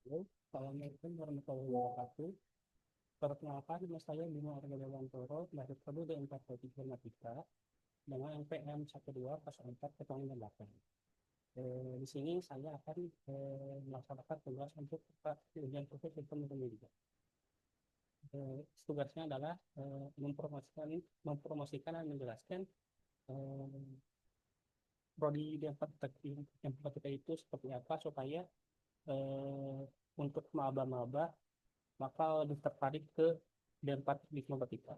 Halo, Assalamualaikum warahmatullahi wabarakatuh. Perkenalkan, nama saya Bima Arga Dewantoro dari Prodi Informatika Informatika dengan NPM 1204048. Di sini saya akan melaksanakan tugas untuk ujian khusus sistem multimedia. Tugasnya adalah mempromosikan dan menjelaskan eh, prodi informatika itu seperti apa supaya eh, untuk maba-maba maka lebih tertarik ke D4 di informatika.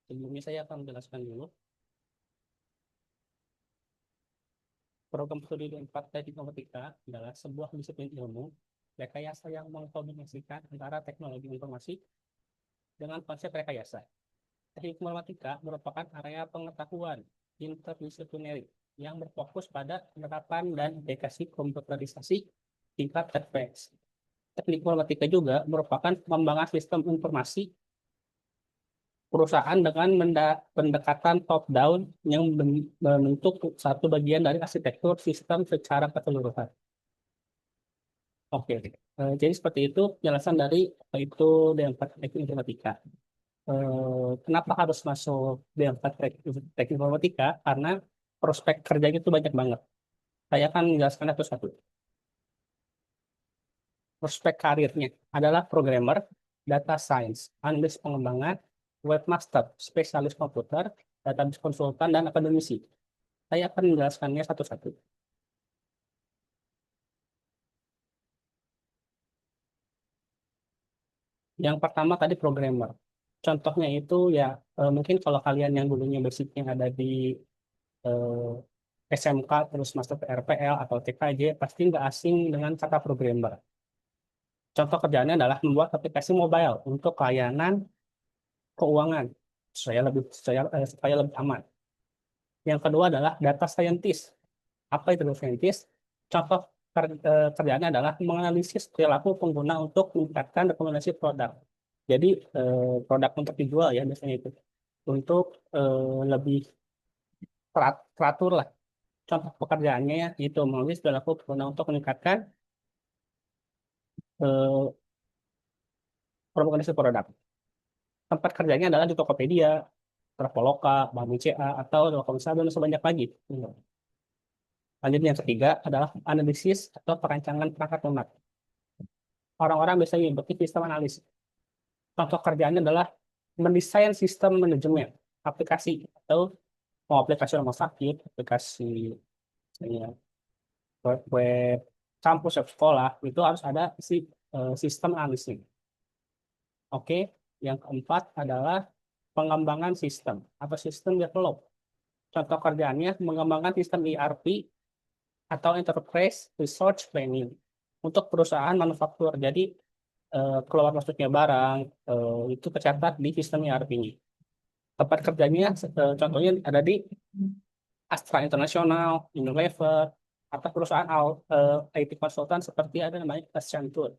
Sebelumnya saya akan menjelaskan dulu. Program studi D4 Teknik Informatika adalah sebuah disiplin ilmu rekayasa yang mengkombinasikan antara teknologi informasi dengan konsep rekayasa. Teknik informatika merupakan area pengetahuan interdisipliner yang berfokus pada penerapan dan aplikasi komputerisasi tingkat advance. Teknik informatika juga merupakan pengembangan sistem informasi perusahaan dengan pendekatan top-down yang membentuk satu bagian dari arsitektur sistem secara keseluruhan. Oke, jadi seperti itu penjelasan dari itu D4 Teknik Informatika. Kenapa harus masuk D4 Teknik Informatika? Karena prospek kerjanya itu banyak banget. Saya akan menjelaskan satu-satu. Prospek karirnya adalah programmer, data science, analis pengembangan, webmaster, spesialis komputer, database konsultan, dan akademisi. Saya akan menjelaskannya satu-satu. Yang pertama tadi programmer. Contohnya itu ya mungkin kalau kalian yang dulunya basicnya ada di SMK terus masuk ke RPL atau TKJ pasti nggak asing dengan kata programmer. Contoh kerjaannya adalah membuat aplikasi mobile untuk layanan keuangan supaya lebih aman. Yang kedua adalah data scientist. Apa itu data scientist? Contoh kerjaannya adalah menganalisis perilaku pengguna untuk meningkatkan rekomendasi produk. Jadi produk untuk dijual ya biasanya itu untuk lebih teratur lah. Contoh pekerjaannya ya itu menganalisis perilaku pengguna untuk meningkatkan eh, rekomendasi produk. Tempat kerjanya adalah di Tokopedia, Traveloka, Bank BCA, atau Telkomsel dan sebanyak lagi. Lanjut yang ketiga adalah analisis atau perancangan perangkat lunak. Orang-orang biasanya menyebutnya sistem analisis. Contoh kerjaannya adalah mendesain sistem manajemen aplikasi atau mau aplikasi rumah sakit, aplikasi misalnya web kampus, web sekolah, itu harus ada sistem analisnya. Oke, yang keempat adalah pengembangan sistem atau sistem develop. Contoh kerjaannya mengembangkan sistem ERP atau Enterprise Resource Planning untuk perusahaan manufaktur. Jadi keluar masuknya barang itu tercatat di sistem ERP-nya. Tempat kerjanya contohnya ada di Astra International, Unilever, atau perusahaan IT konsultan seperti ada namanya Accenture.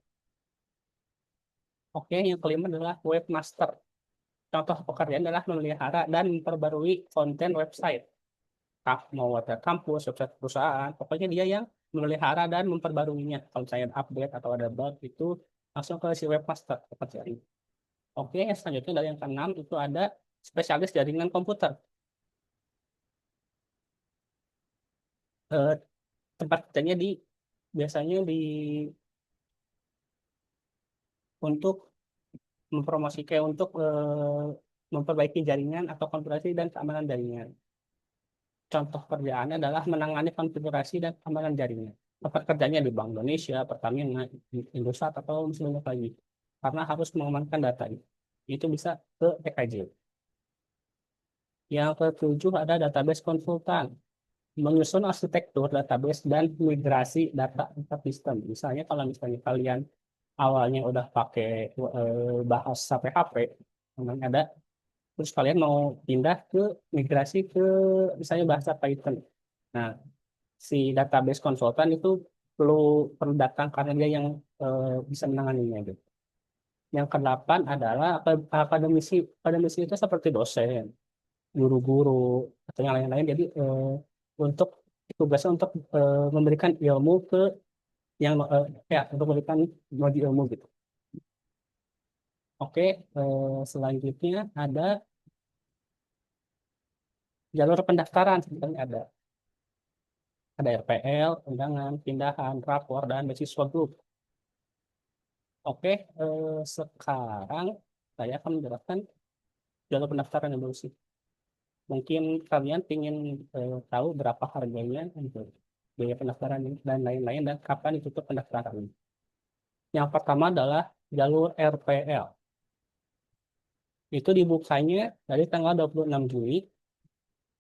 Oke, yang kelima adalah webmaster. Contoh pekerjaan adalah memelihara dan memperbarui konten website. Mau website kampus, website perusahaan, pokoknya dia yang memelihara dan memperbaruinya. Kalau saya update atau ada bug itu langsung ke si webmaster pekerjaan. Oke, yang selanjutnya dari yang keenam itu ada spesialis jaringan komputer. Eh, tempat kerjanya biasanya untuk mempromosikan untuk memperbaiki jaringan atau konfigurasi dan keamanan jaringan. Contoh kerjaannya adalah menangani konfigurasi dan keamanan jaringan. Tempat kerjanya di Bank Indonesia, Pertamina, Indosat, atau sebanyak lagi. Karena harus mengamankan data. Itu bisa ke TKJ. Yang ketujuh ada database konsultan. Menyusun arsitektur database dan migrasi data antar sistem. Misalnya kalau misalnya kalian awalnya udah pakai bahasa PHP, namanya ada, terus kalian mau pindah ke migrasi ke misalnya bahasa Python. Nah, si database konsultan itu perlu perlu datangkan dia yang bisa menanganinya gitu. Yang kedelapan adalah akademisi. Akademisi itu seperti dosen, guru-guru, atau yang lain-lain. Jadi untuk tugasnya untuk memberikan ilmu ke yang ya untuk memberikan bagi ilmu gitu. Oke, selanjutnya ada jalur pendaftaran sebenarnya ada RPL, undangan, pindahan, rapor, dan beasiswa grup. Oke, sekarang saya akan menjelaskan jalur pendaftaran yang dulu sih. Mungkin kalian ingin tahu berapa harganya untuk biaya pendaftaran ini dan lain-lain dan kapan ditutup pendaftaran. Yang pertama adalah jalur RPL. Itu dibukanya dari tanggal 26 Juli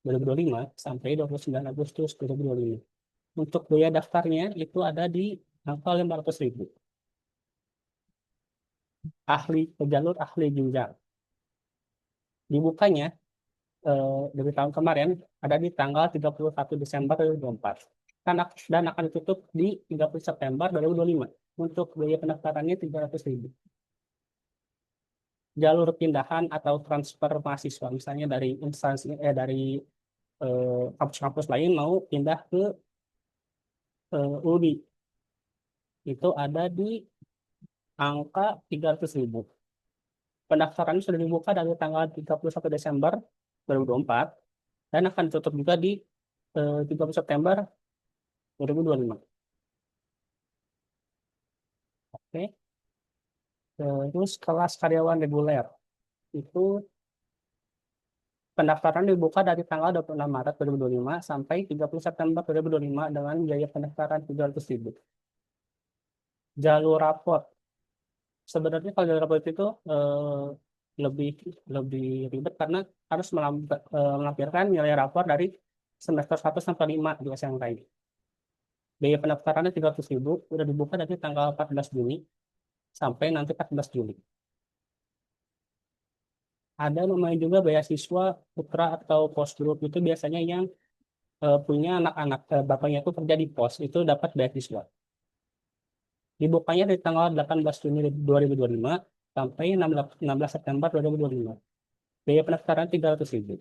2025 sampai 29 Agustus 2025. Untuk biaya daftarnya itu ada di angka 500.000. Jalur ahli jenjang. Dibukanya dari tahun kemarin ada di tanggal 31 Desember 2024. Dan akan ditutup di 30 September 2025. Untuk biaya pendaftarannya 300.000. Jalur pindahan atau transfer mahasiswa, misalnya dari instansi kampus-kampus lain mau pindah ke UDI, itu ada di angka 300.000. Pendaftaran sudah dibuka dari tanggal 31 Desember 2024 dan akan ditutup juga di 30 September 2025. Oke. Terus kelas karyawan reguler itu pendaftaran dibuka dari tanggal 26 Maret 2025 sampai 30 September 2025 dengan biaya pendaftaran 300.000. Jalur raport. Sebenarnya kalau jalur raport itu lebih lebih ribet karena harus melampirkan nilai rapor dari semester 1 sampai 5 di SMK. Biaya pendaftarannya 300.000, udah dibuka dari tanggal 14 Juni sampai nanti 14 Juli. Ada namanya juga beasiswa putra atau postgroup, itu biasanya yang punya anak-anak, bapaknya itu kerja di pos, itu dapat beasiswa. Dibukanya dari tanggal 18 Juni 2025 sampai 16 September 2025. Biaya pendaftaran 300.000.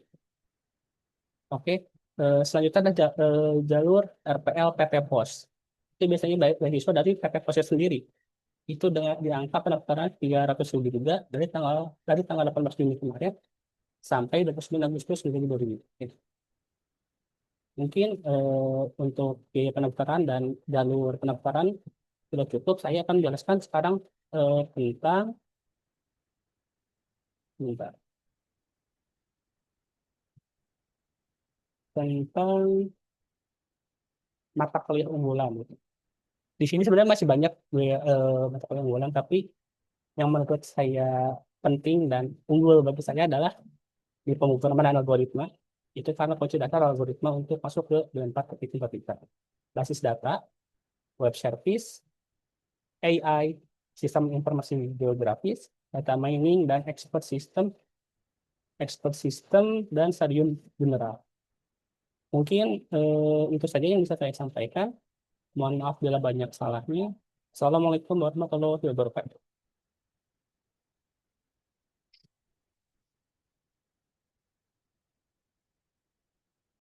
Oke, selanjutnya ada jalur RPL PT Pos. Itu biasanya beasiswa dari PT Posnya sendiri. Itu dengan di angka pendaftaran 300.000 juga dari tanggal 18 Juni kemarin sampai 29 Agustus 2025. Mungkin untuk biaya pendaftaran dan jalur pendaftaran sudah cukup. Saya akan menjelaskan sekarang tentang bentar, tentang mata kuliah unggulan. Di sini sebenarnya masih banyak mata kuliah unggulan, tapi yang menurut saya penting dan unggul bagi saya adalah di pemrograman dan algoritma. Itu karena kunci dasar algoritma untuk masuk ke D4 ketika basis data, web service, AI, sistem informasi geografis, data mining, dan expert system dan stadium general. Mungkin itu saja yang bisa saya sampaikan. Mohon maaf bila banyak salahnya. Assalamualaikum warahmatullahi wabarakatuh.